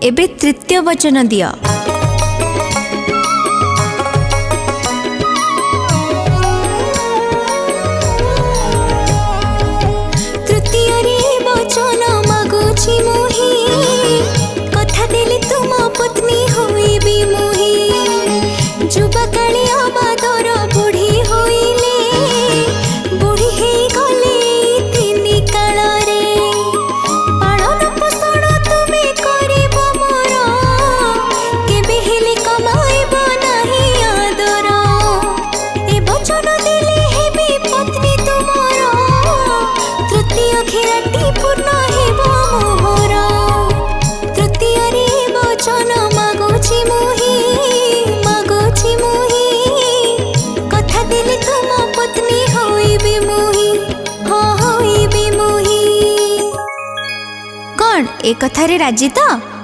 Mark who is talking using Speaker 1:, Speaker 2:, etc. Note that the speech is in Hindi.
Speaker 1: एबे तृतीय वचन दियो।
Speaker 2: तृतीय रे वचन मागुछि मुहि कथा देली तुम पत्नी होइबी मुहि जुबा काली अबादर बुढ़ी होइले बुढ़ी हे गले तिनी काल रे पालन पोषण तुमे करिब मोर केबे हेले कमाइब नाही आदर ए वचन देले हेबी पत्नी तुमर तृतीय घेराटी पूर्ण हेब मोहर तृतीय रे वचन मागुछि मुहि कथा देले तुम पत्नी होइबी मुहि हाँ होइबी मुहि।
Speaker 1: कौन ए कथारे राजी तो?